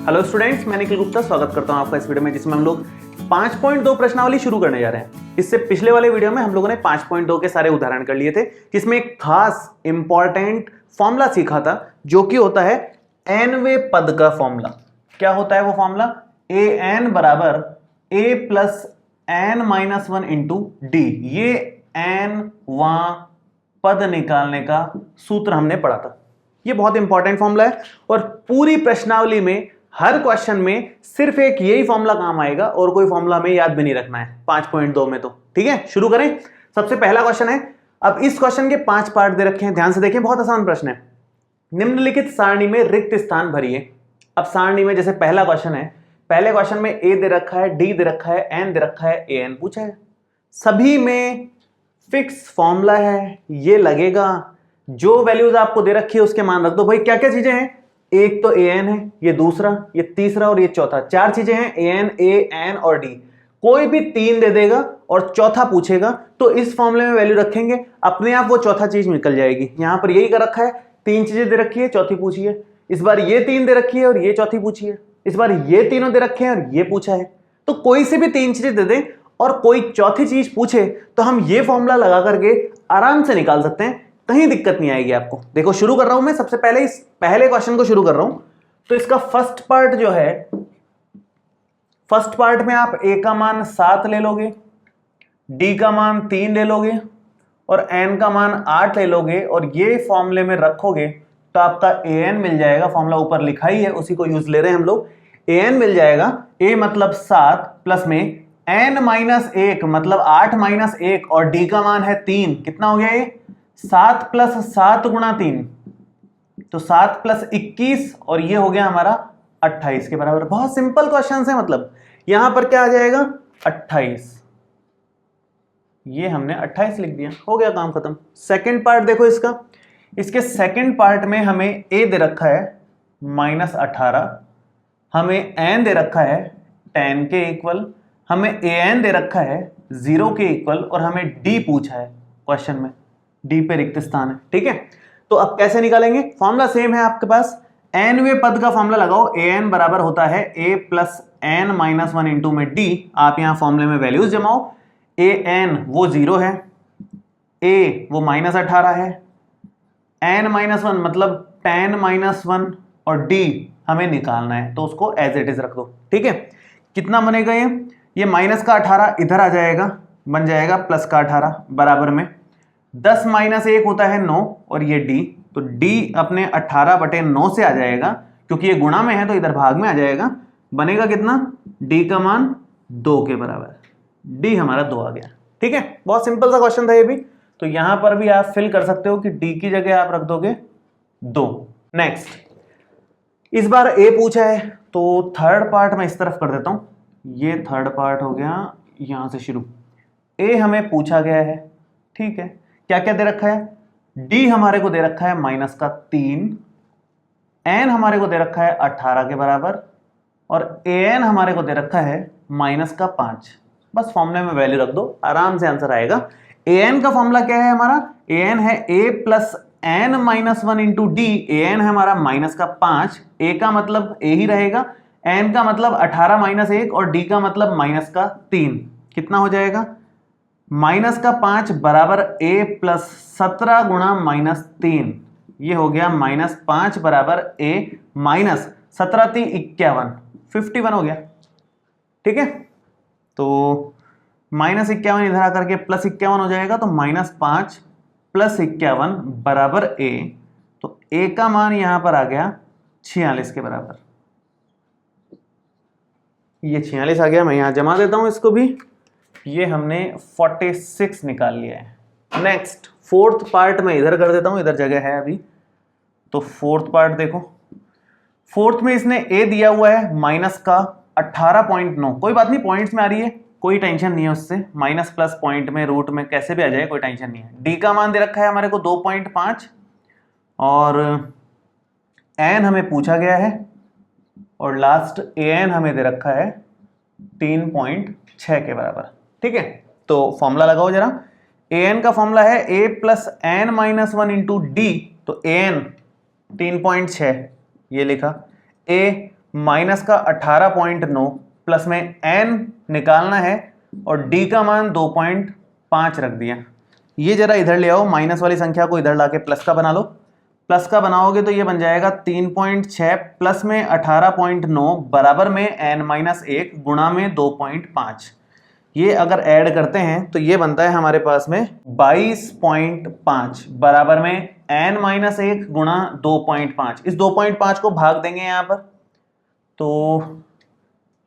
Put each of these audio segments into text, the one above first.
Hello students, मैं निखिल गुप्ता स्वागत करता हूं आपका इस वीडियो में, जिसमें हम लोग 5.2 प्रश्नावली शुरू करने जा रहे हैं। इससे पिछले वाले वीडियो में हम लोगों ने 5.2 के सारे उदाहरण कर लिए थे, जिसमें एक खास इंपॉर्टेंट फॉर्मूला सीखा था जो कि होता है nवें पद का फॉर्मूला। क्या होता है वो फॉर्मूला? an बराबर a plus n minus 1 into D. ये nवां पद निकालने का सूत्र हमने पढ़ा था। ये बहुत इंपॉर्टेंट फॉर्मूला है और पूरी प्रश्नावली में हर क्वेश्चन में सिर्फ एक यही फॉर्मूला काम आएगा और कोई फॉर्मूला हमें याद भी नहीं रखना है 5.2 में। तो ठीक है, शुरू करें। सबसे पहला क्वेश्चन है। अब इस क्वेश्चन के 5 पार्ट दे रखे हैं, ध्यान से देखें, बहुत आसान प्रश्न है। निम्नलिखित सारणी में रिक्त स्थान भरिए। अब सारणी में जैसे पहला क्वेश्चन है, पहले क्वेश्चन में ए दे रखा है, डी दे रखा है, एन दे रखा है, ए एन पूछा है। सभी में फिक्स फॉर्मूला है, ये लगेगा। जो वैल्यूज आपको दे रखी है उसके मान रख दो। भाई क्या क्या चीजें हैं? एक तो ए एन है, ये दूसरा, ये तीसरा और ये चौथा। 4 चीजें हैं, ए एन, ए एन और डी। कोई भी 3 दे देगा और चौथा पूछेगा तो इस फॉर्मूले में वैल्यू रखेंगे, अपने आप वो चौथा चीज निकल जाएगी। यहां पर यही कर रखा है, 3 चीजें दे रखी है, चौथी पूछी है। इस बार ये 3 दे रखी है और ये चौथी पूछी है। इस बार ये तीनों दे रखे हैं और ये पूछा है। तो कोई से भी 3 चीजें दे दें और कोई चौथी चीज पूछे तो हम ये फॉर्मूला लगा करके आराम से निकाल सकते हैं, कहीं दिक्कत नहीं आएगी आपको। देखो शुरू कर रहा हूं मैं, सबसे पहले इस पहले क्वेश्चन को शुरू कर रहा हूं। तो इसका फर्स्ट पार्ट जो है, फर्स्ट पार्ट में आप ए का मान 7 ले लोगे, डी का मान 3 ले लोगे और एन का मान 8 ले लोगे और ये फॉर्मूले में रखोगे तो आपका ए एन मिल जाएगा। फॉर्मूला ऊपर लिखा ही है, उसी को यूज ले रहे हैं हम लोग। ए एन मिल जाएगा, ए मतलब 7 प्लस में एन माइनस 1 मतलब 8 माइनस 1 और डी का मान है 3। कितना हो गया ये? 7 प्लस 7 गुणा 3, तो 7 प्लस 21 और ये हो गया हमारा 28 के बराबर। बहुत सिंपल क्वेश्चन है, मतलब यहां पर क्या आ जाएगा? 28। ये हमने 28 लिख दिया, हो गया काम खत्म। सेकंड पार्ट देखो इसका। इसके सेकंड पार्ट में हमें ए दे रखा है -18, हमें एन दे रखा है 10 के इक्वल, हमें ए एन दे रखा है 0 के इक्वल और हमें डी पूछा है क्वेश्चन में। डी पे रिक्त स्थान है, ठीक है। तो अब कैसे निकालेंगे? फॉर्मूला सेम है आपके पास। nवें पद का फॉर्मूला लगाओ। ए एन बराबर होता है a plus n minus 1 into में डी। आप यहां फॉर्मूले में वैल्यूज जमाओ। ए एन वो 0 है, a वो -18 है, एन माइनस 1 मतलब 10 माइनस 1 और डी हमें निकालना है, तो उसको एज इट इज रख दो, ठीक है। कितना बनेगा ये माइनस का 18 इधर आ जाएगा, बन जाएगा प्लस का 18 बराबर में 10 माइनस 1 होता है 9 और ये d, तो d अपने 18/9 से आ जाएगा, क्योंकि ये गुणा में है तो इधर भाग में आ जाएगा। बनेगा कितना? d का मान 2 के बराबर। d हमारा 2 आ गया, ठीक है। बहुत सिंपल सा क्वेश्चन था ये भी। तो यहां पर भी आप फिल कर सकते हो कि d की जगह आप रख दोगे 2। नेक्स्ट, इस बार a पूछा है तो थर्ड पार्ट मैं इस तरफ कर देता हूं। ये थर्ड पार्ट हो गया यहां से शुरू। a हमें पूछा गया है, ठीक है। क्या क्या दे रखा है? डी हमारे को दे रखा है -3, एन हमारे को दे रखा है 18 के बराबर और ए एन हमारे को दे रखा है -5। बस फॉर्मूले में वैल्यू रख दो, आराम से आंसर आएगा। ए एन का फॉर्मूला क्या है हमारा? ए एन है a plus n minus 1 into d. A n है हमारा -5, ए का मतलब a ही रहेगा, एन का मतलब 18 माइनस 1 और डी का मतलब -3। कितना हो जाएगा? -5 बराबर a प्लस 17 गुणा -3। ये हो गया -5 बराबर a माइनस 17 × 51, 51 हो गया, ठीक है। तो -51 इधर आकर के +51 हो जाएगा, तो -5 + 51 बराबर a। तो a का मान यहां पर आ गया 46 के बराबर। ये 46 आ गया, मैं यहां जमा देता हूं इसको भी। ये हमने 46 निकाल लिया है। नेक्स्ट फोर्थ पार्ट में इधर कर देता हूं, इधर जगह है अभी। तो फोर्थ पार्ट देखो, फोर्थ में इसने a दिया हुआ है -18.9। कोई बात नहीं, पॉइंट्स में आ रही है, कोई टेंशन नहीं है उससे। माइनस प्लस पॉइंट में, रूट में कैसे भी आ जाए, कोई टेंशन नहीं है। d का मान दे रखा है हमारे को 2.5 और n हमें पूछा गया है और लास्ट an हमें दे रखा है 3.6 के बराबर, ठीक है। तो फॉर्मूला लगाओ जरा। an का फॉर्मूला है a plus n minus 1 into d. तो an 3.6 ये लिखा, a माइनस का 18.9 प्लस में n निकालना है और d का मान 2.5 रख दिया। ये जरा इधर ले आओ, माइनस वाली संख्या को इधर लाके प्लस का बना लो। प्लस का बनाओगे तो ये बन जाएगा 3.6 प्लस में 18.9 बराबर में n-1 गुणा में 2.5। ये अगर ऐड करते हैं तो ये बनता है हमारे पास में 22.5 बराबर में n-1 गुणा 2.5। इस 2.5 को भाग देंगे यहाँ पर तो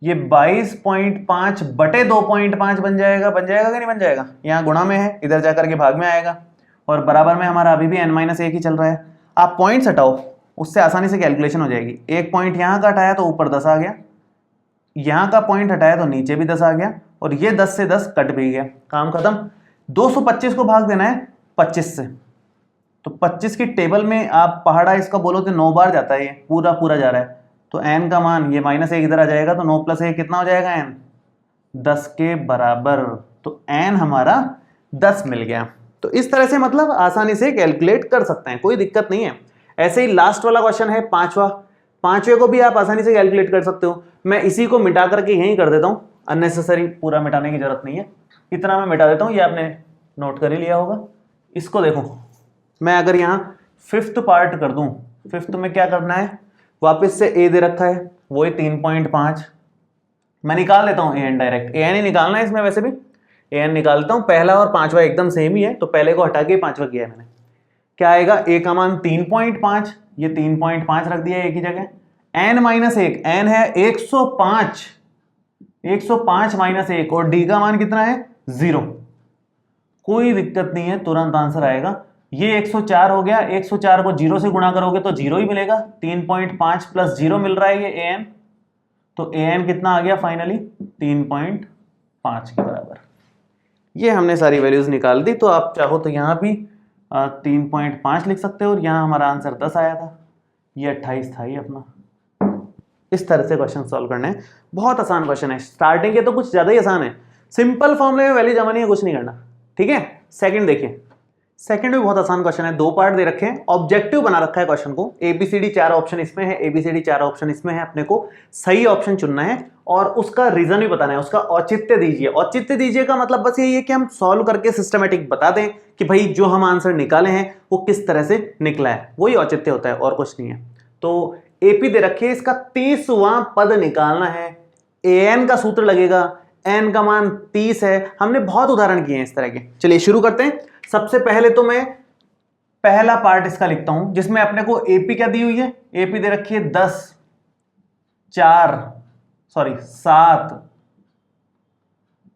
ये 22.5 बटे 2.5 बन जाएगा कि नहीं बन जाएगा? यहाँ गुणा में है, इधर जाकर के भाग में आएगा और बराबर में हमारा अभी भी n-1 ही चल रहा है। आप पॉइंट्स हटाओ, उससे आसानी से कैलकुलेशन हो जाएगी। एक पॉइंट यहाँ का हटाया तो ऊपर 10 आ गया, यहाँ का पॉइंट हटाया तो नीचे भी 10 आ गया और ये 10 से 10 कट भी गया, काम खत्म। 225 को भाग देना है 25 से, तो 25 की टेबल में आप पहाड़ा इसका बोलो तो 9 बार जाता है, ये पूरा जा रहा है। तो n का मान ये -1 इधर आ जाएगा तो 9 + 1 कितना हो जाएगा? n 10 के बराबर। तो n हमारा 10 मिल गया। तो इस तरह से मतलब आसानी से कैलकुलेट कर सकते हैं, कोई दिक्कत नहीं है। ऐसे ही लास्ट वाला क्वेश्चन है पांचवा को भी आप आसानी से कैलकुलेट कर सकते हो। मैं इसी को मिटा करके यहीं कर देता हूँ, अननेसेसरी पूरा मिटाने की जरूरत नहीं है, इतना मैं मिटा देता हूँ, ये आपने नोट कर ही लिया होगा। इसको देखो, मैं अगर यहाँ 5th पार्ट कर दूं, 5th में क्या करना है, वापस से a दे रखा है वो है 3.5, मैं निकाल लेता हूँ an डायरेक्ट, an ही निकालना है इसमें, वैसे भी an निकालता हूँ। पहला और पांचवा एकदम सेम ही है तो पहले को हटा के पांचवा किया है मैंने। क्या आएगा? a का मान 3.5, ये 3.5 रख दिया एक ही जगह। n-1, n है 105 -1 और d का मान कितना है? 0। कोई दिक्कत नहीं है, तुरंत आंसर आएगा। ये 104 हो गया, 104 को 0 से गुणा करोगे तो 0 ही मिलेगा। 3.5 + 0 मिल रहा है ये an, तो an कितना आ गया फाइनली? 3.5 के बराबर। ये हमने सारी वैल्यूज निकाल दी, तो आप चाहो तो यहाँ भी 3.5 लिख सकते हो और यहाँ हमारा आंसर 10 आया था, ये 28 था ही अपना। इस तरह से क्वेश्चन सॉल्व करना है, बहुत आसान क्वेश्चन है। स्टार्टिंग के तो कुछ ज्यादा ही आसान है, सिंपल फॉर्मूले में वैल्यू जमा नहीं है, कुछ नहीं करना, ठीक है। सेकंड देखिए, सेकंड भी बहुत आसान क्वेश्चन है, 2 पार्ट दे रखे हैं, ऑब्जेक्टिव बना रखा है क्वेश्चन को। ABCD 4 ऑप्शन इसमें है, ABCD 4 ऑप्शन इसमें है, अपने को सही ऑप्शन चुनना है और उसका रीजन भी बताना है, उसका औचित्य दीजिए। औचित्य दीजिए का मतलब बस यही है कि हम सॉल्व करके सिस्टमेटिक बता दें कि भाई जो हम आंसर निकाले हैं वो किस तरह से निकला है, वही औचित्य होता है और कुछ नहीं है। तो AP दे रखी है, इसका 30वां पद निकालना है। an का सूत्र लगेगा, n का मान 30 है। हमने बहुत उदाहरण किए हैं इस तरह के। चलिए शुरू करते हैं। सबसे पहले तो मैं पहला पार्ट इसका लिखता हूं जिसमें अपने को AP क्या दी हुई है? AP दे रखी है 7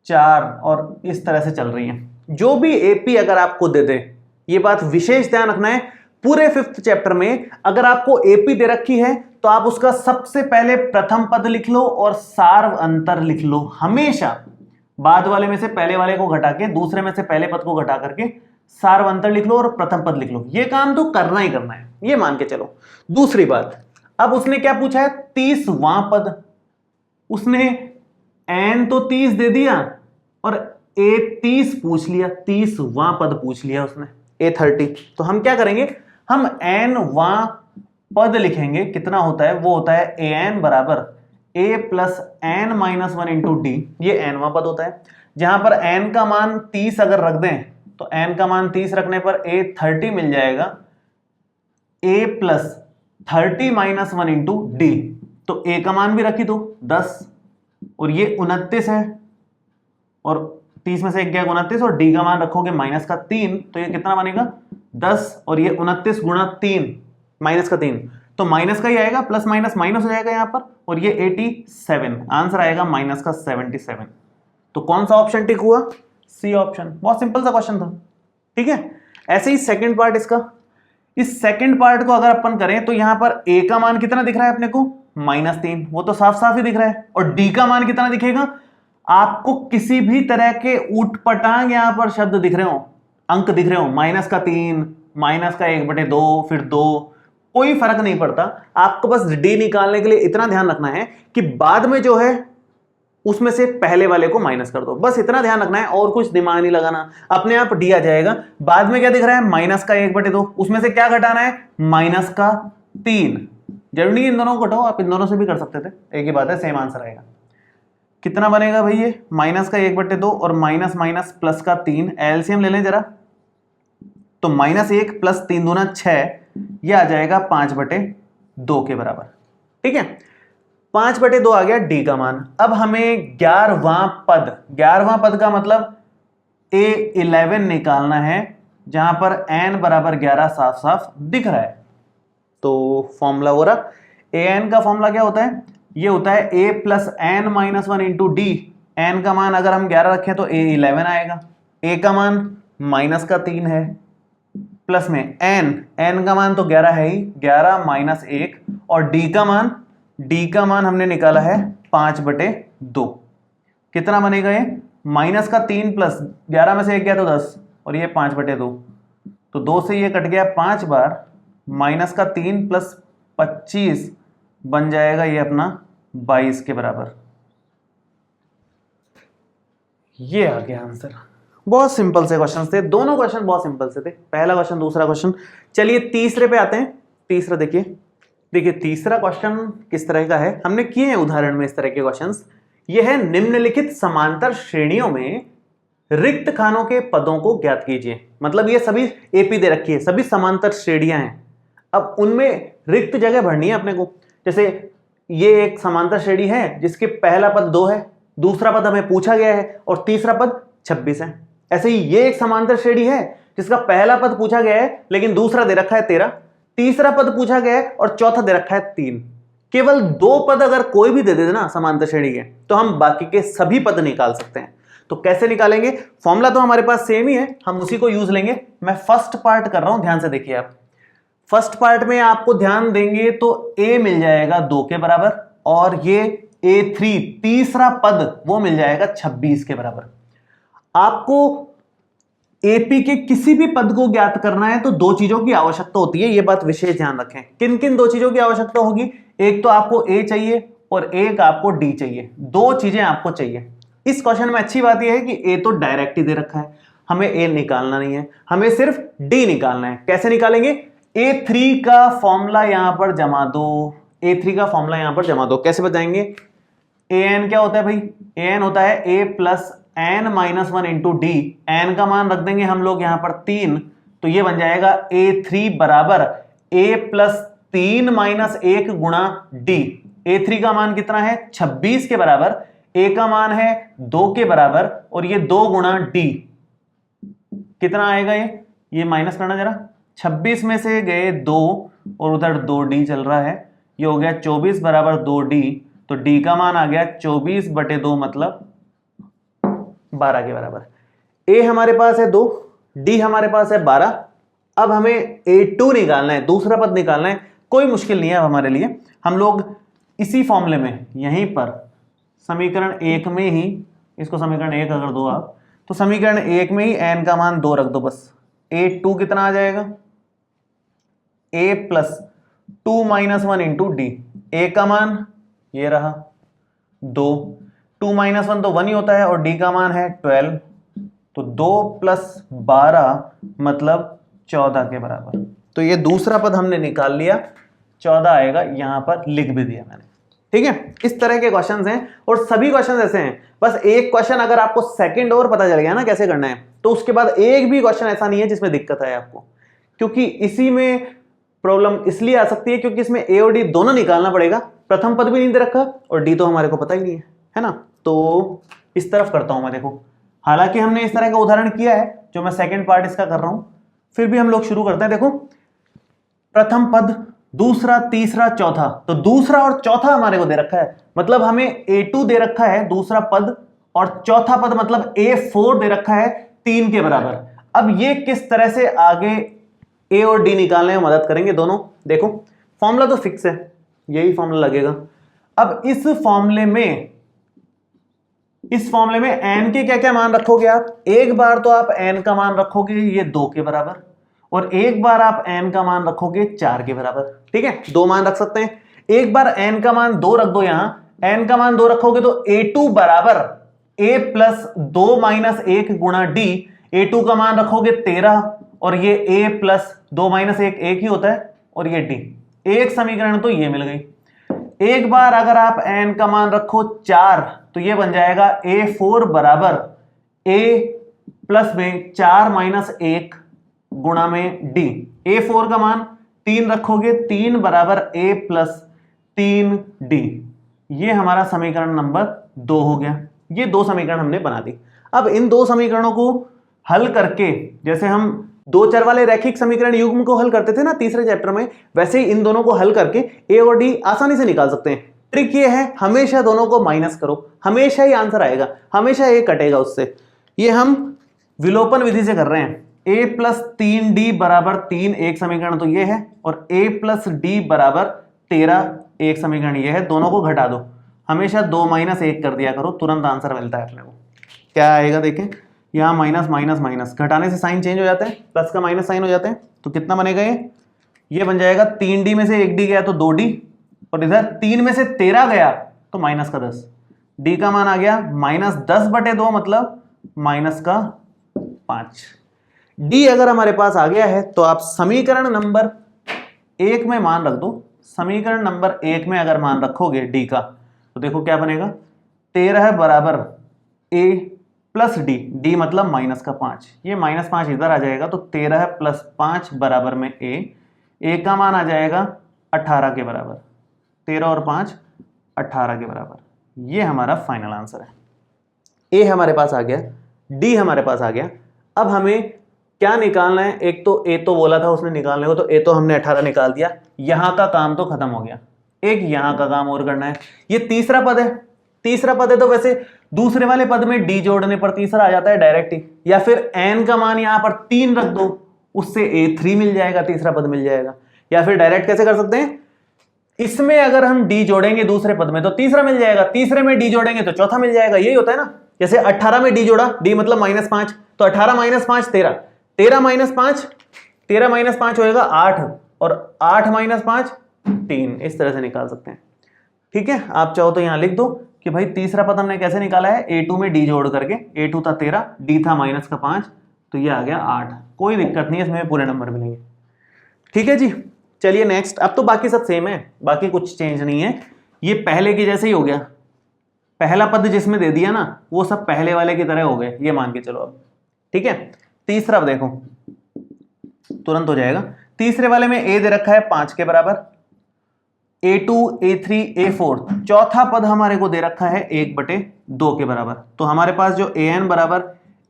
4 और इस तरह से चल रही है। जो भी AP अगर आपको दे दे, ये बात विशेष ध्यान रखना है, पूरे 5th चैप्टर में अगर आपको AP दे रखी है तो आप उसका सबसे पहले प्रथम पद लिख लो और सार्व अंतर लिख लो। हमेशा बाद वाले में से पहले वाले को घटा के, दूसरे में से पहले पद को घटा करके सार्व अंतर लिख लो और प्रथम पद लिख लो। ये काम तो करना ही करना है, ये मान के चलो। दूसरी बात, अब उसने क्या पूछा है? 30वां पद। उसने n तो 30 दे दिया और A30 पूछ लिया, 30वां पद पूछ लिया उसने, A30। तो हम क्या करेंगे? हम n वां पद लिखेंगे। कितना होता है? वो होता है an बराबर a + n-1 × d। ये n वां पद होता है। जहां पर n का मान 30 अगर रख दें तो n का मान 30 रखने पर A30 मिल जाएगा, a + 30-1 × d। तो a का मान भी रखी दो 10 और ये 29 है और 30 में से 1 गया 29 और d का मान रखोगे -3, तो ये कितना बनेगा? 10 और ये 29 × 3 -3, तो माइनस का ही आएगा, प्लस माइनस माइनस हो जाएगा यहाँ पर और ये 87, आंसर आएगा -77। तो कौन सा ऑप्शन टिक हुआ? C option. बहुत सिंपल सा क्वेश्चन था, ठीक है। ऐसे ही सेकंड पार्ट इसका, इस सेकंड पार्ट को अगर अपन करें तो यहाँ पर a का मान कितना दिख रहा है अपने को? -3, वो तो साफ साफ ही दिख रहा है। और d का मान कितना दिखेगा? आपको किसी भी तरह के ऊटपटांग यहाँ पर शब्द दिख रहे हो, अंक दिख रहे हो, -3, -1/2, फिर 2, कोई फर्क नहीं पड़ता। आपको बस d निकालने के लिए इतना ध्यान रखना है कि बाद में जो है उसमें से पहले वाले को माइनस कर दो, बस इतना ध्यान रखना है और कुछ दिमाग नहीं लगाना, अपने आप d आ जाएगा। बाद में क्या दिख रहा है? -1/2, उसमें से क्या घटाना है? -3, जरूरी नहीं इन दोनों को घटाओ, आप इन दोनों से भी कर सकते थे, एक ही बात है, सेम आंसर आएगा। कितना बनेगा भाई ये माइनस का 1/2 और माइनस माइनस प्लस का 3, एलसीएम ले लें जरा, तो -1 + 3 दूना 6, ये आ जाएगा 5/2 के बराबर। ठीक है, 5/2 आ गया डी का मान। अब हमें 11वां पद का मतलब A11 निकालना है, जहां पर n बराबर 11 साफ साफ दिख रहा है। तो फॉर्मूला हो रहा, an का फॉर्मूला क्या होता है, ये होता है a + n - 1 × d। n का मान अगर हम 11 रखें तो A11 आएगा, a का मान -3 है, प्लस में n का मान तो 11 है ही, 11 - 1, और d का मान हमने निकाला है 5/2। कितना बनेगा ये, -3 + 11 में से 1 गया तो 10, और ये 5/2, तो 2 से ये कट गया 5 बार, -3 + 25 बन जाएगा ये अपना 22 के बराबर। ये आ गया आंसर। बहुत सिंपल से क्वेश्चन थे, दोनों क्वेश्चन बहुत सिंपल से थे, पहला क्वेश्चन दूसरा क्वेश्चन। चलिए तीसरे पे आते हैं। तीसरा देखिए तीसरा क्वेश्चन किस तरह का है, हमने किए हैं उदाहरण में इस तरह के क्वेश्चंस। ये है निम्नलिखित समांतर श्रेणियों में रिक्त खानों के पदों को ज्ञात कीजिए। मतलब ये सभी एपी दे रखी है, सभी समांतर श्रेणियां हैं, अब उनमें रिक्त जगह भरनी है अपने को। जैसे ये एक समांतर श्रेणी है जिसके पहला पद 2 है, दूसरा पद हमें पूछा गया है, और तीसरा पद 26 है। ऐसे ही ये एक समांतर श्रेणी है जिसका पहला पद पूछा गया है लेकिन दूसरा दे रखा है 13, तीसरा पद पूछा गया है और चौथा दे रखा है 3। केवल 2 पद अगर कोई भी दे दे ना समांतर श्रेणी के, तो हम बाकी के सभी पद निकाल सकते हैं। तो कैसे निकालेंगे, फॉर्मूला तो हमारे पास सेम ही है, हम उसी को यूज लेंगे। मैं फर्स्ट पार्ट कर रहा हूं, ध्यान से देखिए आप। फर्स्ट पार्ट में आपको ध्यान देंगे तो a मिल जाएगा 2 के बराबर, और ये A3 तीसरा पद वो मिल जाएगा 26 के बराबर। आपको एपी के किसी भी पद को ज्ञात करना है तो 2 चीजों की आवश्यकता होती है, ये बात विशेष ध्यान रखें। किन किन 2 चीजों की आवश्यकता होगी, एक तो आपको a चाहिए और एक आपको d चाहिए, 2 चीजें आपको चाहिए। इस क्वेश्चन में अच्छी बात यह है कि a तो डायरेक्ट ही दे रखा है, हमें a निकालना नहीं है, हमें सिर्फ d निकालना है। कैसे निकालेंगे, A3 का फॉर्मूला यहां पर जमा दो, A3 का फॉर्मूला यहां पर जमा दो। कैसे बताएंगे, an क्या होता है भाई, an होता है a + n - 1 × d। n का मान रख देंगे हम लोग यहां पर 3, तो ये बन जाएगा A3 बराबर a + 3 - 1 × d। A3 का मान कितना है 26 के बराबर, a का मान है 2 के बराबर, और ये 2 × d कितना आएगा, ये माइनस करना जरा, 26 में से गए 2 और उधर 2d चल रहा है, ये हो गया 24 बराबर 2d, तो d का मान आ गया 24/2 मतलब 12 के बराबर। a हमारे पास है 2, d हमारे पास है 12। अब हमें A2 निकालना है, दूसरा पद निकालना है, कोई मुश्किल नहीं है हमारे लिए। हम लोग इसी फॉर्मूले में यहीं पर समीकरण 1 में ही, इसको समीकरण 1 अगर दो आप, तो समीकरण 1 में ही n का मान 2 रख दो बस। A2 कितना आ जाएगा, a + 2 - 1 × d। a का मान ये रहा 2, 2 - 1 तो 1 ही होता है, और d का मान है 12, तो 2 + 12 मतलब 14 के बराबर। तो ये दूसरा पद हमने निकाल लिया, 14 आएगा, यहां पर लिख भी दिया मैंने। ठीक है, इस तरह के क्वेश्चंस हैं, और सभी क्वेश्चंस ऐसे हैं। बस एक क्वेश्चन अगर आपको सेकंड और पता चल गया ना कैसे करना है, तो उसके बाद एक भी क्वेश्चन ऐसा नहीं है जिसमें दिक्कत आए आपको, क्योंकि इसी में प्रॉब्लम इसलिए आ सकती है क्योंकि इसमें a और d दोनों निकालना पड़ेगा। प्रथम पद भी नहीं दे रखा और d तो हमारे को पता ही नहीं है ना। तो इस तरफ करता हूं मैं, देखो हालांकि हमने इस तरह का उदाहरण किया है जो मैं सेकंड पार्ट इसका कर रहा हूं, फिर भी हम लोग शुरू करते हैं। देखो प्रथम पद, दूसरा, तीसरा, चौथा, तो दूसरा और चौथा हमारे को दे रखा है, मतलब हमें A2 दे रखा है दूसरा पद, और चौथा पद मतलब A4 दे रखा है 3 के बराबर। अब ये किस तरह से आगे a और d निकालने में मदद करेंगे दोनों। देखो फॉर्मूला तो फिक्स है, यही फॉर्मूला लगेगा। अब इस फॉर्मूले में n के क्या क्या मान रखोगे आप, एक बार तो आप n का मान रखोगे ये 2 के बराबर, और एक बार आप n का मान रखोगे 4 के बराबर। ठीक है, 2 मान रख सकते हैं। एक बार n का मान 2 रख दो, यहां n का मान 2 रखोगे तो A2 बराबर a + 2 - 1 × d। A2 का मान रखोगे 13, और ये a + 2 - 1 1 ही होता है, और ये d। एक समीकरण तो ये मिल गई। एक बार अगर आप n का मान रखो 4 तो ये बन जाएगा a4 बराबर a प्लस में 4 माइनस 1 गुणा में d। a4 का मान 3 रखोगे, 3 बराबर a प्लस 3d। ये हमारा समीकरण नंबर 2 हो गया। ये दो समीकरण हमने बना दी। अब इन दो समीकरणों को हल करके, जैसे हम दो चर वाले रैखिक समीकरण युग्म को हल करते थे ना तीसरे चैप्टर में, वैसे ही इन दोनों को हल करके a और d आसानी से निकाल सकते हैं। ट्रिक ये है, हमेशा दोनों को माइनस करो, हमेशा ही आंसर आएगा, हमेशा a कटेगा उससे। ये हम विलोपन विधि से कर रहे हैं। a प्लस 3d बराबर 3 एक समीकरण तो ये है, और a प्लस d बराबर 13 एक समीकरण ये है। दोनों को घटा दो, हमेशा 2 माइनस 1 कर दिया करो, तुरंत आंसर मिलता है अपने को। क्या आएगा देखें, यहाँ माइनस माइनस माइनस, घटाने से साइन चेंज हो जाता है, प्लस का माइनस साइन हो जाता है। तो कितना बनेगा ये बन जाएगा 3d में से 1d गया तो 2d, और इधर 3 में से 13 गया तो माइनस का 10। d का मान आ गया माइनस 10/2 मतलब माइनस का 5। d अगर हमारे पास आ गया है तो आप समीकरण नंबर 1 में मान रख दो। समीकरण नंबर 1 में अगर मान रखोगे d का तो देखो क्या बनेगा, 13 बराबर a प्लस d मतलब माइनस का 5। ये माइनस 5 इधर आ जाएगा तो 13 प्लस 5 बराबर में a का मान आ जाएगा 18 के बराबर। 13 और 5 18 के बराबर। ये हमारा फाइनल आंसर है। a हमारे पास आ गया, d हमारे पास आ गया। अब हमें क्या निकालना है, एक तो a तो बोला था उसने निकालने को, तो a तो हमने 18 निकाल दिया। यहां का काम तो खत्म हो गया, एक यहां का काम और करना है। ये तीसरा पद है, तीसरा पद है तो वैसे दूसरे वाले पद में d जोड़ने पर तीसरा आ जाता है डायरेक्ट ही, या फिर n का मान यहां पर 3 रख दो, उससे a3 मिल जाएगा, तीसरा पद मिल जाएगा। या फिर डायरेक्ट कैसे कर सकते हैं, इसमें अगर हम d जोड़ेंगे दूसरे पद में तो तीसरा मिल जाएगा, तीसरे में d जोड़ेंगे तो चौथा मिल जाएगा। यही होता है ना, जैसे 18 में d जोड़ा, d मतलब माइनस 5, तो 18 माइनस 5 13, 13 माइनस 5, 13 माइनस 5 होएगा 8, और 8 माइनस 5 3। इस तरह से निकाल सकते हैं। ठीक है, आप चाहो तो यहां लिख दो कि भाई तीसरा पद हमने कैसे निकाला है, a2 में d जोड़ करके, a2 था 13, d था माइनस का 5, तो ये आ गया 8। कोई दिक्कत नहीं है, इसमें पूरे नंबर मिलेंगे। ठीक है जी, चलिए नेक्स्ट। अब तो बाकी सब सेम है, बाकी कुछ चेंज नहीं है, ये पहले के जैसे ही हो गया। पहला पद जिसमें दे दिया ना वो सब पहले वाले की तरह हो गए, ये मान के चलो अब। ठीक है, तीसरा देखो तुरंत हो जाएगा। तीसरे वाले में a दे रखा है 5 के बराबर, a2 a3 a4। चौथा पद हमारे को दे रखा है 1/2 के बराबर। तो हमारे पास जो an बराबर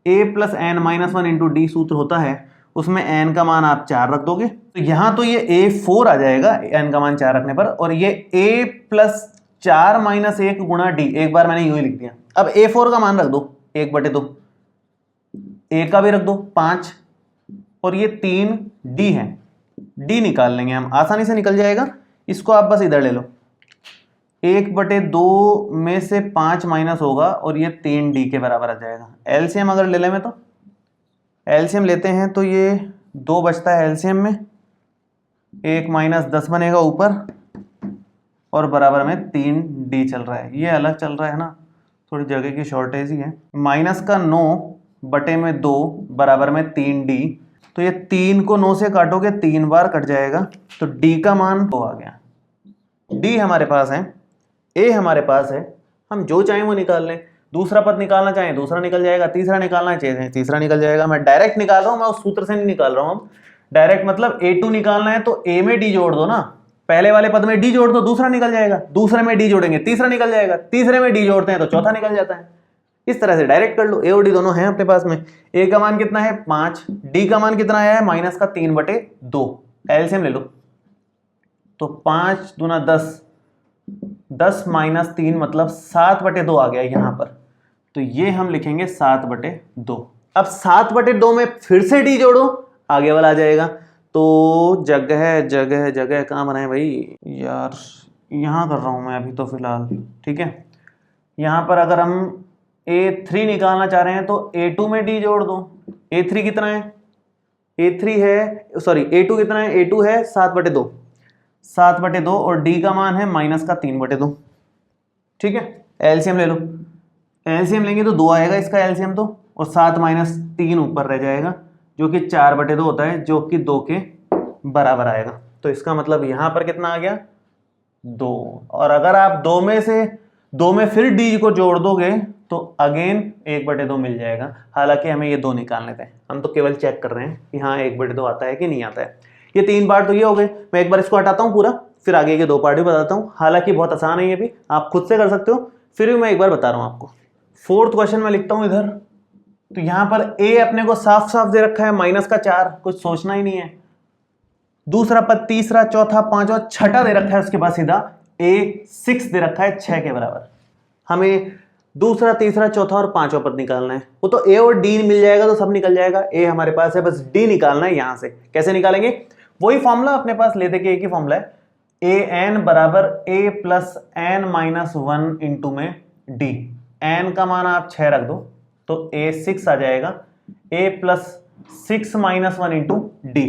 a plus n minus 1 into D सूत्र होता है, उसमें n का मान आप 4 रख दोगे, तो यहां तो ये a4 आ जाएगा n का मान 4 रखने पर, और ये a प्लस 4 माइनस 1 गुणा d। एक बार मैंने यूं ही लिख दिया। अब a4 का मान रख दो 1/2, a का भी रख दो 5, और ये 3d है, d निकाल लेंगे हम, आसानी से निकल जाएगा। इसको आप बस इधर ले लो, 1/2 में से 5 माइनस होगा और ये 3d के बराबर आ जाएगा। एलसीएम अगर ले लें मैं, तो एलसीएम लेते हैं तो ये 2 बचता है एलसीएम में, 1 माइनस 10 बनेगा ऊपर, और बराबर में 3d चल रहा है। ये अलग चल रहा है ना, थोड़ी जगह की शॉर्टेज ही है। माइनस का 9/2 बराबर में 3d, तो ये 3 को 9 से काटोगे 3 बार कट जाएगा, तो d का मान 2 आ गया। d हमारे पास है, a हमारे पास है, हम जो चाहें वो निकाल लें। दूसरा पद निकालना चाहें दूसरा निकल जाएगा, तीसरा निकालना चाहे तीसरा निकल जाएगा। मैं डायरेक्ट निकाल रहा हूं, मैं उस सूत्र से नहीं निकाल रहा हूं। हम डायरेक्ट मतलब a2 निकालना है तो a में d जोड़ दो ना, पहले वाले पद में d जोड़ दो, दूसरा निकल जाएगा। दूसरे में d जोड़ेंगे तीसरा निकल जाएगा, तीसरे में d जोड़ते हैं तो चौथा निकल जाता है। इस तरह से डायरेक्ट कर लो। a और d दोनों हैं अपने पास में। a का मान कितना है 5, d का मान कितना आया है माइनस का 3/2। एलसीएम ले लो, तो 5 दूना 10, 10 माइनस 3 मतलब 7/2 आ गया यहाँ पर, तो ये हम लिखेंगे 7/2। अब 7/2 में फिर से d जोड़ो, आगे वाला आ जाएगा। तो जगह जगह जगह कहाँ बनाए भाई यार, यहाँ कर रहा हूँ मैं अभी तो फिलहाल। ठीक है, यहाँ पर अगर हम a3 निकालना चाह रहे हैं तो a2 में d जोड़ दो। a3 कितना है, a3 है, सॉरी a2 कितना है, a2 है 7/2, 7/2, और d का मान है माइनस का 3/2। ठीक है, एलसीएम ले लो, एलसीएम लेंगे तो 2 आएगा इसका एलसीएम तो, और 7 माइनस 3 ऊपर रह जाएगा जो कि 4/2 होता है, जो कि 2 के बराबर आएगा। तो इसका मतलब यहां पर कितना आ गया 2। और अगर आप 2 में फिर d को जोड़ दोगे तो अगेन 1/2 मिल जाएगा। हालांकि हमें ये 2 निकालने थे, हम तो केवल चेक कर रहे हैं कि हाँ 1/2 आता है कि नहीं आता है। ये 3 पार्ट तो ये हो गए। मैं एक बार इसको हटाता हूँ पूरा, फिर आगे के 2 पार्ट भी बताता हूँ। हालांकि बहुत आसान है, ये भी आप खुद से कर सकते हो, फिर भी मैं एक बार बता रहा हूँ आपको। 4th क्वेश्चन में लिखता हूँ इधर। तो यहां पर a अपने को साफ साफ दे रखा है -4, कुछ सोचना ही नहीं है। दूसरा पद, तीसरा, चौथा, पांचवा, छठा दे रखा है, उसके बाद सीधा a6 दे रखा है 6 के बराबर। हमें दूसरा, तीसरा, चौथा और पांचवा पद निकालना है। वो तो a और d मिल जाएगा तो सब निकल जाएगा। a हमारे पास है, बस d निकालना है। यहां से कैसे निकालेंगे? वही फॉर्मूला अपने पास लेते कि एक ही फॉर्मूला है, an बराबर a plus n minus 1 into में d। n का मान आप 6 रख दो तो a6 आ जाएगा, a plus 6 minus 1 into D.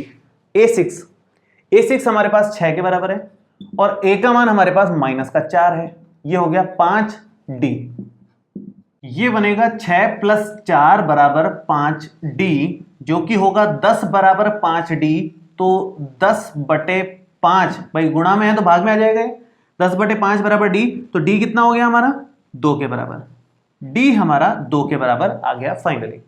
a6 हमारे पास 6 के बराबर है और a का मान हमारे पास -4 है। ये हो गया 5d। ये बनेगा 6 प्लस 4 बराबर 5d, जो कि होगा 10 बराबर 5d। तो 10/5, भाई गुणा में है तो भाग में आ जाएगा। 10/5 बराबर d, तो d कितना हो गया हमारा 2 के बराबर। d हमारा 2 के बराबर आ गया। फाइनली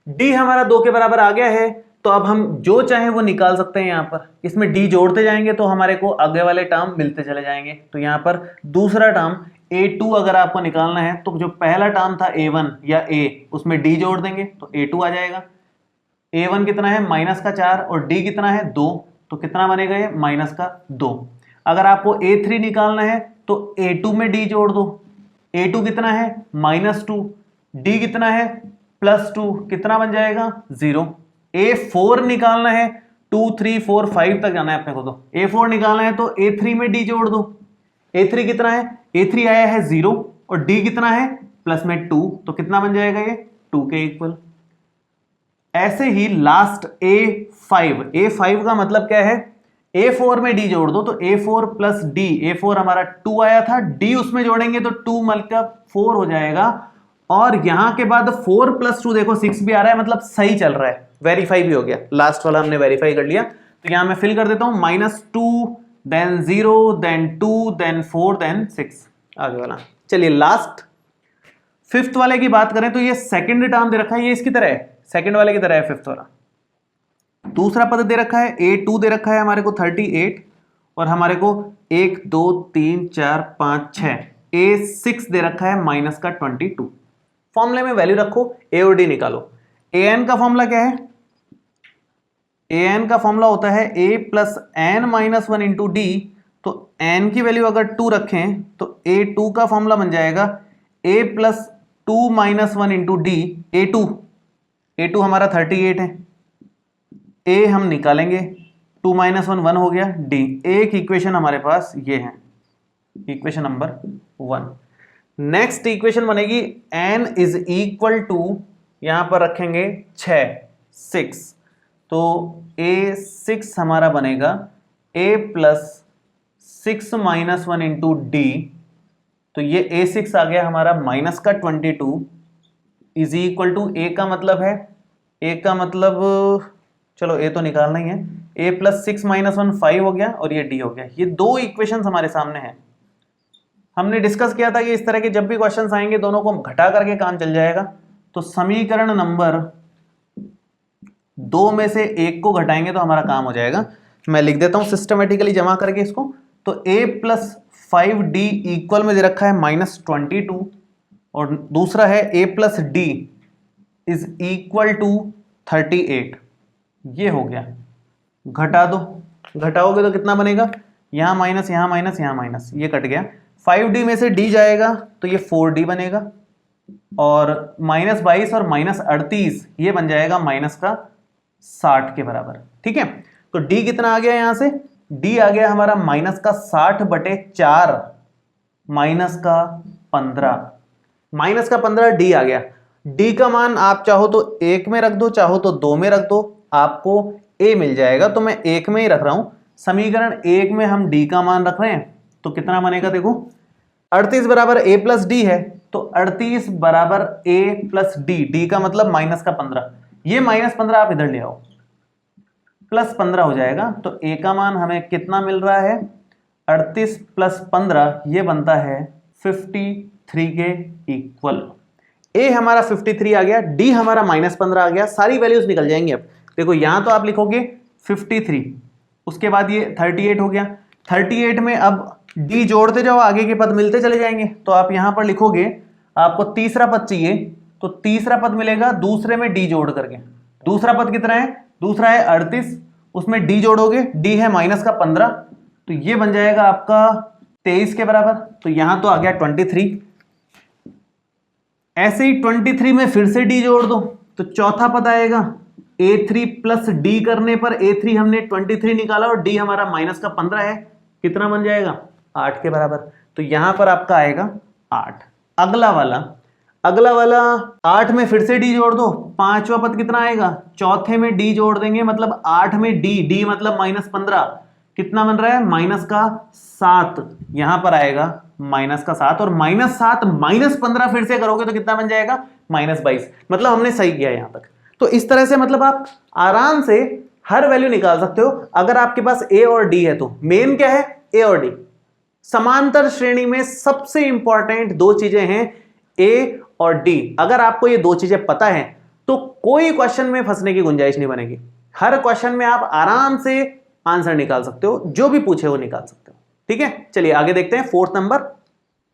d हमारा 2 के बराबर आ गया है, तो अब हम जो चाहें वो निकाल सकते हैं। यहां पर इसमें d जोड़ते जाएंगे तो हमारे को आगे वाले टर्म मिलते चले जाएंगे। तो यहां पर दूसरा टर्म a2 अगर आपको निकालना है तो जो पहला टर्म था a1 या a, उसमें d जोड़ देंगे तो a2 आ जाएगा। a1 कितना है -4 और d कितना है 2, तो कितना बनेगा ये -2। अगर आपको a3 निकालना है तो a2 में d जोड़ दो। a2 कितना है -2, d कितना है +2, कितना बन जाएगा 0। a4 निकालना है, 2 3 4 5 तक जाना है अपने को। तो a4 निकालना है तो a3 में d जोड़ दो। a3 कितना है, a3 आया है 0 और d कितना है प्लस में 2, तो कितना बन जाएगा ये 2 के इक्वल। ऐसे ही लास्ट a5 का मतलब क्या है, a4 में d जोड़ दो तो a4 प्लस d, a4 हमारा 2 आया था, d उसमें जोड़ेंगे तो 2 मल्टीप्लाई 4 हो जाएगा। और यहां के बाद 4 + 2 देखो 6 भी आ रहा है, मतलब सही चल रहा है, वेरीफाई भी हो गया। लास्ट वाला हमने वेरीफाई कर लिया। तो यहां मैं फिल कर देता हूं -2 देन 0 देन 2 देन 4 देन 6 आगे वाला। चलिए लास्ट 5th वाले की बात करें तो ये सेकंड टर्म दे रखा है, ये इसकी तरह है, सेकंड वाले की तरह है 5th वाला। दूसरा पद दे रखा है a2 दे रखा है हमारे को 38 और हमारे को 1 2 3 4 5 6 a6 दे रखा है -22। फॉर्मूले में वैल्यू रखो, a और d निकालो। an का फॉर्मूला क्या है, an का फॉर्मूला होता है a plus n minus 1 into d. तो n की वैल्यू अगर 2 रखें तो a2 का फॉर्मूला बन जाएगा a plus 2 minus 1 into D. a2 हमारा 38 है, a हम निकालेंगे, 2 माइनस 1 1 हो गया, d। एक इक्वेशन हमारे पास ये है, इक्वेशन नंबर 1। नेक्स्ट इक्वेशन बनेगी n इज इक्वल टू, यहां पर रखेंगे 6 तो a6 हमारा बनेगा a plus 6 minus 1 into d. तो ये a6 आ गया हमारा -22 इज इक्वल टू, a का मतलब है, a का मतलब चलो a तो निकालना ही है, a प्लस 6 माइनस 1 5 हो गया और ये d हो गया। ये दो इक्वेशंस हमारे सामने हैं। हमने डिस्कस किया था कि इस तरह के जब भी क्वेश्चंस आएंगे दोनों को घटा करके काम चल जाएगा। तो समीकरण नंबर 2 में से एक को घटाएंगे तो हमारा काम हो जाएगा। मैं लिख देता हूं सिस्टमेटिकली जमा करके इसको। तो a प्लस 5d इक्वल में दे रखा है -22 और दूसरा है a plus d is equal to 38। ये हो गया, घटा दो, घटाओगे तो कितना बनेगा, यहां माइनस यहां माइनस यहां माइनस, ये कट गया। 5d में से d जाएगा तो ये 4d बनेगा और -22 और -38 ये बन जाएगा -60 के बराबर। ठीक है, तो d कितना आ गया, यहां से d आ गया हमारा -60/4 -15 d आ गया। d का मान आप चाहो तो 1 में रख दो, चाहो तो 2 में रख दो, आपको a मिल जाएगा। तो मैं 1 में ही रख रहा हूं। समीकरण 1 में हम d का मान रख रहे हैं तो कितना बनेगा, देखो 38 बराबर a प्लस डी है, तो 38 बराबर a प्लस डी, डी का मतलब -15। ये -15 आप इधर ले आओ प्लस 15 हो जाएगा। तो ए का मान हमें कितना मिल रहा है, 38 प्लस 15, ये बनता है 53 के इक्वल। ए हमारा 53 आ गया, डी हमारा -15 आ गया, सारी वैल्यूज निकल जाएंगी। अब देखो यहां तो आप लिखोगे 53, उसके बाद ये 38 हो गया, 38 में अब डी जोड़ते जाओ, आगे के पद मिलते चले जाएंगे। तो आप यहां पर लिखोगे, आपको तीसरा पद चाहिए तो तीसरा पद मिलेगा दूसरे में डी जोड़ करके। दूसरा पद कितना है, दूसरा है 38, उसमें डी जोड़ोगे, डी है -15, तो ये बन जाएगा आपका 23 के बराबर। तो यहां तो आ गया 23। ऐसे ही 23 में फिर से डी जोड़ दो तो चौथा पद आएगा a3 प्लस डी करने पर a3 हमने 23 निकाला और d हमारा -15 है, कितना बन जाएगा 8 के बराबर। तो यहां पर आपका आएगा 8। अगला वाला 8 में फिर से d जोड़ दो, पांचवा पद कितना आएगा, चौथे में d जोड़ देंगे, मतलब 8 में d मतलब -15, कितना बन रहा है -7, यहां पर आएगा -7, और -7 -15 फिर से करोगे तो कितना बन जाएगा -22। मतलब हमने सही किया यहां तक। तो इस तरह से मतलब आप आराम से हर वैल्यू निकाल सकते हो अगर आपके पास ए और डी है। तो मेन क्या है, ए और डी। समांतर श्रेणी में सबसे इंपॉर्टेंट दो चीजें हैं ए और डी। अगर आपको ये दो चीजें पता है तो कोई क्वेश्चन में फंसने की गुंजाइश नहीं बनेगी। हर क्वेश्चन में आप आराम से आंसर निकाल सकते हो, जो भी पूछे वो निकाल सकते हो। ठीक है, चलिए आगे देखते हैं। 4th नंबर,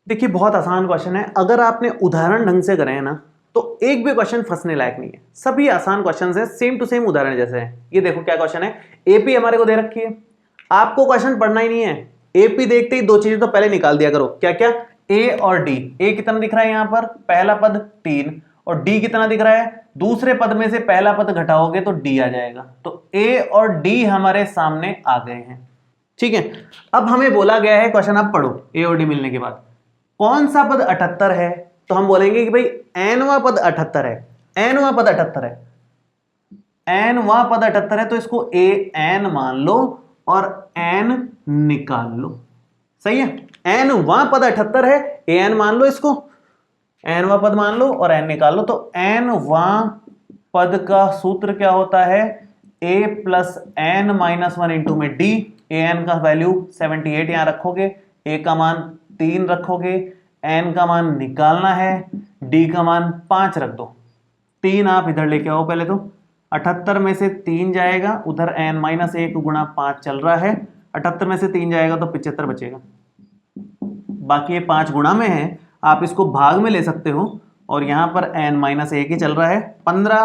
देखिए बहुत आसान क्वेश्चन है। अगर आपने उदाहरण ढंग से करे हैं ना तो एक भी क्वेश्चन फंसने लायक नहीं है। सभी आसान क्वेश्चन है, सेम टू सेम उदाहरण जैसे हैं। ये देखो क्या क्वेश्चन है, एपी हमारे को दे रखी है, आपको क्वेश्चन पढ़ना ही नहीं है, एपी देखते ही दो चीजें तो पहले निकाल दिया करो। क्या क्या, ए और डी। ए कितना दिख रहा है यहाँ पर, पहला पद 3, और डी कितना दिख रहा है, दूसरे पद में से पहला पद घटाओगे तो डी आ जाएगा। तो ए और डी हमारे सामने आ गए हैं। ठीक है, अब हमें बोला गया है क्वेश्चन आप पढ़ो, ए और डी मिलने के बाद कौन सा पद 78 है। तो हम बोलेंगे कि भाई एनवा पद 78 है, एनवा पद 78 है, एनवा पद 78 है, तो इसको ए एन मान लो और एन निकाल लो। सही है, एनवा पद 78 है, ए एन मान लो, इसको एनवा पद मान लो और एन निकाल लो। तो एनवा पद का सूत्र क्या होता है, ए प्लस एन -1 इंटू में डी। ए एन का वैल्यू 78 यहां रखोगे, ए का मान 3 रखोगे, एन का मान निकालना है, डी का मान 5 रख दो। 3 आप इधर लेके आओ पहले, तो 78 में से 3 जाएगा, उधर n -1 गुणा 5 चल रहा है, 78 में से 3 जाएगा तो 75 बचेगा। बाकी ये 5 गुणा में है, आप इसको भाग में ले सकते हो, और यहां पर n -1 ही चल रहा है। 15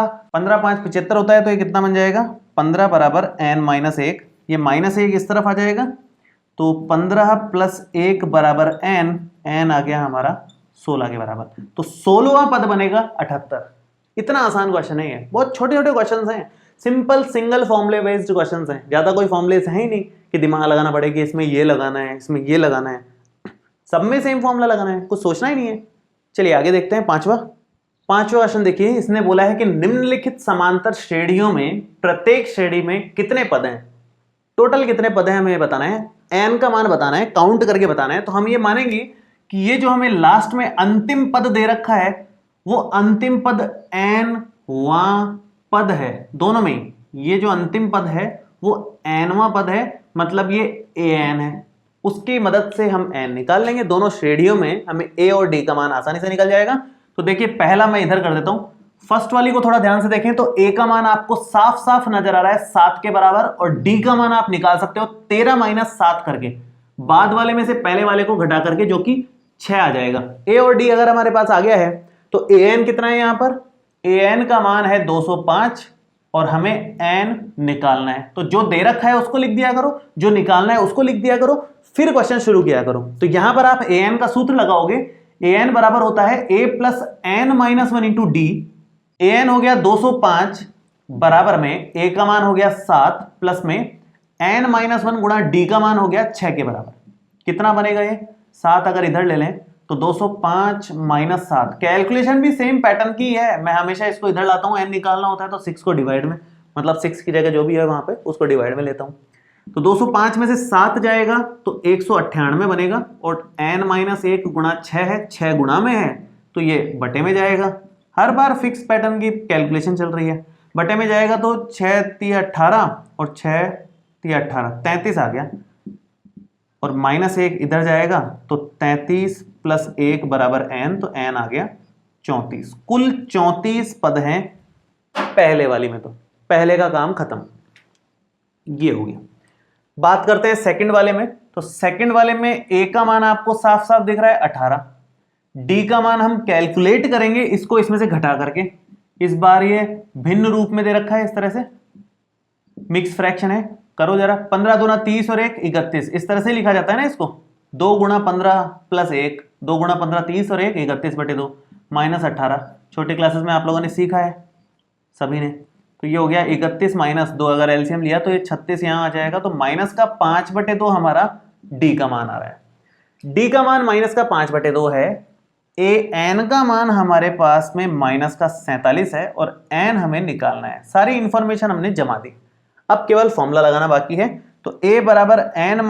5 75 होता है, तो ये कितना बन जाएगा, 15 बराबर n -1, ये -1 इस तरफ आ जाएगा, तो 15 प्लस 1 बराबर n आ गया हमारा 16 के बराबर। तो 16वां पद बनेगा 78। इतना आसान क्वेश्चन है ये, बहुत छोटे छोटे क्वेश्चन हैं, सिंपल सिंगल फॉर्मूले बेस्ड क्वेश्चन हैं। ज्यादा कोई फॉर्मूले है ही नहीं कि दिमाग लगाना पड़ेगा, इसमें ये लगाना है, इसमें ये लगाना है, सब में सेम फॉर्मूला लगाना है, कुछ सोचना ही नहीं है। चलिए आगे देखते हैं। पांचवा क्वेश्चन देखिए, इसने बोला है कि निम्नलिखित समांतर श्रेणियों में प्रत्येक श्रेणी में कितने पद हैं, टोटल कितने पद हैं हमें बताना है, एन का मान बताना है, काउंट करके बताना है। तो हम ये मानेंगे कि ये जो हमें लास्ट में अंतिम पद दे रखा है वो अंतिम पद n वां पद है, दोनों में ये जो अंतिम पद है वो n वां पद है, मतलब ये an है। उसकी मदद से हम n निकाल लेंगे। दोनों श्रेणियों में हमें a और d का मान आसानी से निकल जाएगा। तो देखिए पहला मैं इधर कर देता हूं, फर्स्ट वाली को थोड़ा ध्यान से देखें तो a का मान आपको साफ साफ नजर आ रहा है 7 के बराबर, और d का मान आप निकाल सकते हो 13 - 7 करके, बाद वाले में से पहले वाले को घटा करके, जो कि 6 आ जाएगा। a और d अगर हमारे पास आ गया है तो an कितना है, यहां पर an का मान है 205 और हमें n निकालना है। तो जो दे रखा है उसको लिख दिया करो, जो निकालना है उसको लिख दिया करो, फिर क्वेश्चन शुरू किया करो। तो यहां पर आप an का सूत्र लगाओगे, an बराबर होता है a plus n -1 into D. an हो गया 205 बराबर में a का मान हो गया 7 प्लस में n -1 गुणा d का मान हो गया 6 के बराबर। कितना बनेगा ये, 7 अगर इधर ले लें तो 205 - 7। कैलकुलेशन भी सेम पैटर्न की है, मैं हमेशा इसको इधर लाता हूं, n निकालना होता है तो 6 को डिवाइड में, मतलब 6 की जगह जो भी है वहां पे उसको डिवाइड में लेता हूं। तो 205 में से 7 जाएगा तो 198 बनेगा, और n -1 गुणा 6 है, 6 गुणा में है तो ये बटे में जाएगा। हर बार फिक्स पैटर्न की कैलकुलेशन चल रही है। बटे में जाएगा तो 6 3 18 और 6 3 18 33 आ गया, और -1 इधर जाएगा तो 33 + 1 बराबर n, तो n आ गया 34। कुल 34 पद हैं पहले वाली में, तो पहले का काम खत्म, ये हो गया। बात करते हैं सेकंड वाले में। तो सेकंड वाले में a का मान आपको साफ साफ दिख रहा है 18, d का मान हम कैलकुलेट करेंगे इसको इसमें से घटा करके। इस बार ये भिन्न रूप में दे रखा है, इस तरह से मिक्स फ्रैक्शन है, करो जरा। 15 दूना 30 और 1 31, इस तरह से लिखा जाता है ना इसको। 2 × 15 + 1, 2 × 15 30 और 1 31/2 -18। छोटे क्लासेस में आप लोगों ने सीखा है सभी ने। तो ये हो गया 31 - 2, अगर एलसीएम लिया तो ये 36 यहाँ आ जाएगा। तो -5/2 हमारा d का मान आ रहा है। d का मान -5/2 है। an का मान हमारे पास में -47 है और n हमें निकालना है। सारी इंफॉर्मेशन हमने जमा दी, अब केवल फॉर्मूला लगाना बाकी है। तो a बराबर n +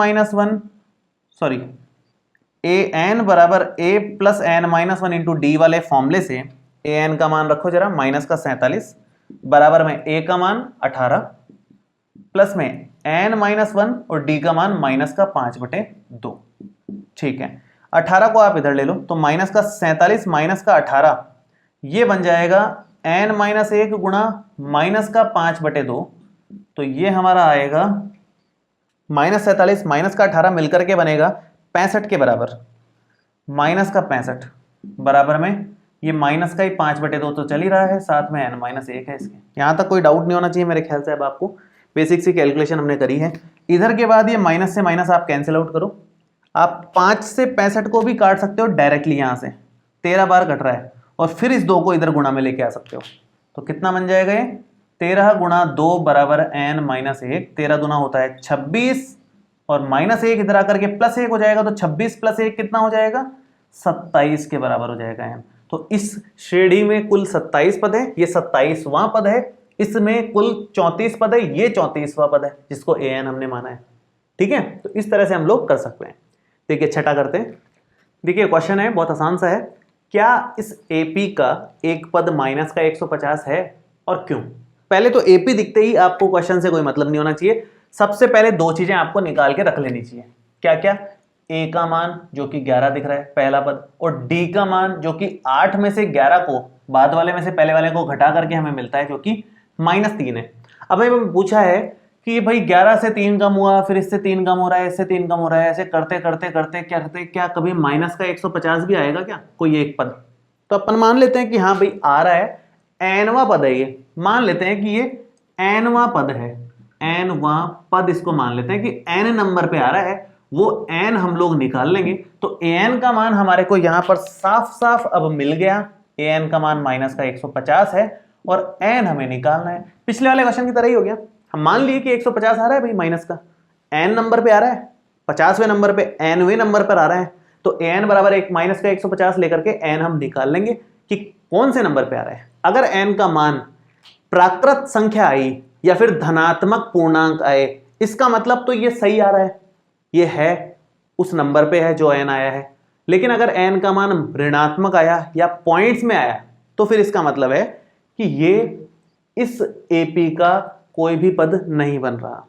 n-1 इंटू डी वाले फॉर्मूले से an का मान रखो जरा -47 बराबर में a का मान 18 प्लस में n-1 और d का मान -5/2। ठीक है, 18 को आप इधर ले लो तो -47 -18 ये बन जाएगा n-1 गुणा -5/2। तो ये हमारा आएगा -47 -18 मिलकर के बनेगा 65 के बराबर, -65 बराबर में ये -5/2 तो चल ही रहा है, साथ में n-1 है इसके। यहाँ तक कोई डाउट नहीं होना चाहिए मेरे ख्याल से। अब आपको बेसिक सी कैलकुलेशन हमने करी है। इधर के बाद ये माइनस से माइनस आप कैंसिल आउट करो। आप 5 से 65 को भी काट सकते हो डायरेक्टली, यहाँ से 13 बार कट रहा है, और फिर इस 2 को इधर गुणा में लेके आ सकते हो। तो कितना बन जाएगा ये 13 × 2 बराबर n-1। 13 दूना होता है 26 और -1 इधर आकर के +1 हो जाएगा, तो 26 + 1 कितना हो जाएगा 27 के बराबर हो जाएगा n। तो इस श्रेणी में कुल 27 पद है, ये 27वां पद है। इसमें कुल 34 पद है, ये 34वां पद है जिसको an हमने माना है। ठीक है, तो इस तरह से हम लोग कर सकते हैं। देखिए छठा करते हैं। देखिए क्वेश्चन है, बहुत आसान सा है। क्या इस AP का एक पद -150 है और क्यों? पहले तो AP दिखते ही आपको क्वेश्चन से कोई मतलब नहीं होना चाहिए। सबसे पहले 2 चीजें आपको निकाल के रख लेनी चाहिए। क्या क्या? A का मान जो कि 11 दिख रहा है पहला पद, और D का मान जो कि 8 में से 11 को बाद वाले में से पहले वाले को घटा करके हमें मिलता है जो कि -3 है। अब हमें पूछा है कि भाई 11 से 3 कम हुआ, फिर इससे 3 कम हो रहा है, इससे 3 कम हो रहा है, ऐसे करते करते करते क्या कभी -150 भी आएगा क्या कोई एक पद? तो अपन मान लेते हैं कि हाँ भाई आ रहा है, nवां पद है ये। मान लेते हैं कि ये nवां पद है, nवां पद इसको मान लेते हैं कि n नंबर पे आ रहा है। वो n हम लोग निकाल लेंगे। तो an का मान हमारे को यहां पर साफ साफ अब मिल गया। an का मान -150 है और n हमें निकालना है। पिछले वाले क्वेश्चन की तरह ही हो गया। हम मान लिए कि 150 आ रहा है भाई माइनस का, n नंबर पे आ रहा है, 50वें नंबर पे nवें नंबर पर आ रहा है। तो an बराबर एक -150 लेकर के n हम निकाल लेंगे कि कौन से नंबर पे आ रहा है। अगर n का मान प्राकृत संख्या आई या फिर धनात्मक पूर्णांक आए, इसका मतलब तो ये सही आ रहा है, ये है उस नंबर पे है जो n आया है। लेकिन अगर n का मान ऋणात्मक आया या पॉइंट्स में आया तो फिर इसका मतलब है कि ये इस AP का कोई भी पद नहीं बन रहा।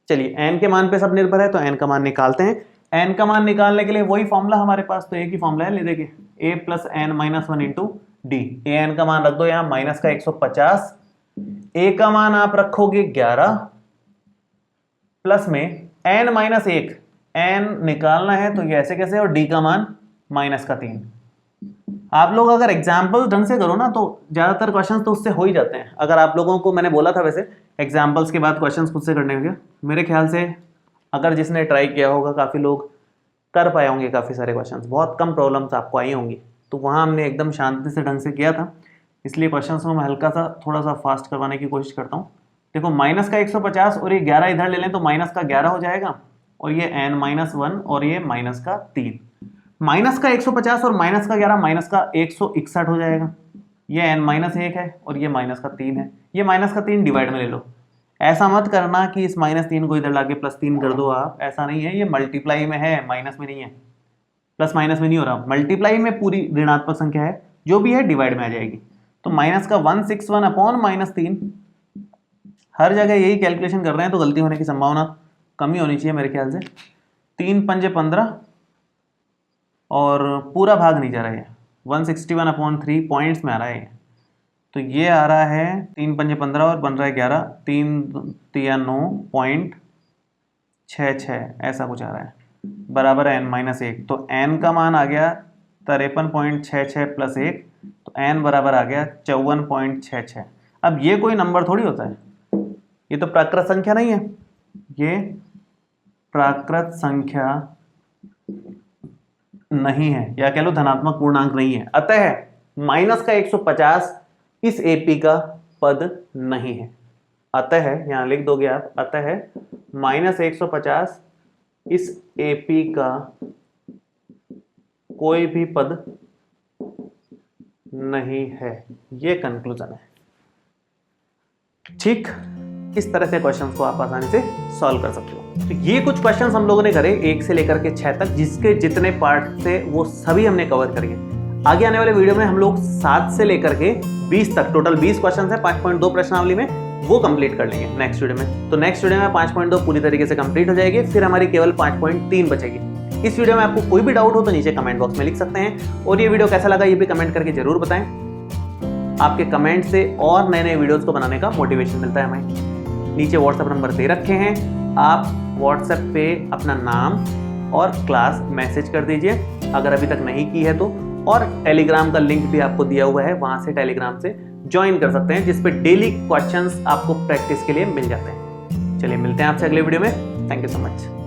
चलिए n के मान पे सब निर्भर है, तो n का मान निकालते हैं। n का मान निकालने के लिए वही फॉर्मूला हमारे पास, तो एक ही फॉर्मूला है, ले देखिए a + n-1 into D. an का मान रख दो यहाँ -150, a का मान आप रखोगे 11 प्लस में n-1, n निकालना है तो ये ऐसे कैसे, और d का मान -3। आप लोग अगर एग्जाम्पल ढंग से करो ना तो ज्यादातर क्वेश्चंस तो उससे हो ही जाते हैं। अगर आप लोगों को मैंने बोला था वैसे एग्जाम्पल्स के बाद क्वेश्चंस खुद से करने होंगे, मेरे ख्याल से अगर जिसने ट्राई किया होगा काफ़ी लोग कर पाए होंगे काफ़ी सारे क्वेश्चंस। बहुत कम प्रॉब्लम्स आपको आई होंगी, तो वहाँ हमने एकदम शांति से ढंग से किया था, इसलिए क्वेश्चंस को मैं हल्का सा थोड़ा सा फास्ट करवाने की कोशिश करता हूँ। देखो -150 और ये 11 इधर ले लें तो -11 हो जाएगा, और ये n-1 और ये -3। -150 और -11 -161 हो जाएगा। ये n-1 है और ये -3 है, ये -3 डिवाइड में ले लो। ऐसा मत करना कि इस -3 को इधर लाके +3 कर दो आप, ऐसा नहीं है, ये मल्टीप्लाई में है, माइनस में नहीं है, प्लस माइनस में नहीं हो रहा। मल्टीप्लाई में पूरी ऋणात्मक संख्या है, जो भी है डिवाइड में आ जाएगी। तो -161 अपॉन -3 हर जगह यही कैलकुलेशन कर रहे हैं तो गलती होने की संभावना कम ही होनी चाहिए मेरे ख्याल से। 3 पंजे 15 और पूरा भाग नहीं जा रहा है, 161/3 पॉइंट्स में आ रहा है। तो ये आ रहा है 3 पंजे 15 और बन रहा है 11, 3 तिया 9.66 ऐसा कुछ आ रहा है, बराबर है n-1। तो n का मान आ गया 53.66 प्लस 1, तो n बराबर आ गया 54.66। अब ये कोई नंबर थोड़ी होता है, ये तो प्राकृत संख्या नहीं है, ये प्राकृत संख्या नहीं है, या कह लो धनात्मक पूर्णांक नहीं है। अतः माइनस का 150 इस एपी का पद नहीं है। अतः यहां लिख दोगे आप, अतः माइनस 150 इस एपी का कोई भी पद नहीं है। ये कंक्लूजन है। ठीक, इस तरह से क्वेश्चंस को आप आसानी से सॉल्व कर सकते हो। तो ये कुछ क्वेश्चंस हम लोगों ने करे 1 से लेकर के 6 तक, जिसके जितने पार्ट थे वो सभी हमने कवर करिए। आगे आने वाले वीडियो में हम लोग 7 से लेकर के 20 तक, टोटल 20 क्वेश्चंस है 5.2 प्रश्नावली में, वो कंप्लीट कर लेंगे नेक्स्ट वीडियो में। तो नेक्स्ट वीडियो में 5.2 पूरी तरीके से कंप्लीट हो जाएगी, फिर हमारी केवल 5.3 बचेगी। इस वीडियो में आपको कोई भी डाउट हो तो नीचे कमेंट बॉक्स में लिख सकते हैं, और ये वीडियो कैसा लगा ये भी कमेंट करके जरूर बताएं। आपके कमेंट से और नए नए वीडियोस को बनाने का मोटिवेशन मिलता है हमें। नीचे व्हाट्सएप नंबर दे रखे हैं, आप व्हाट्सएप पे अपना नाम और क्लास मैसेज कर दीजिए अगर अभी तक नहीं की है तो, और टेलीग्राम का लिंक भी आपको दिया हुआ है, वहां से टेलीग्राम से ज्वाइन कर सकते हैं, जिसपे डेली क्वेश्चंस आपको प्रैक्टिस के लिए मिल जाते हैं। चलिए मिलते हैं आपसे अगले वीडियो में। Thank you so much.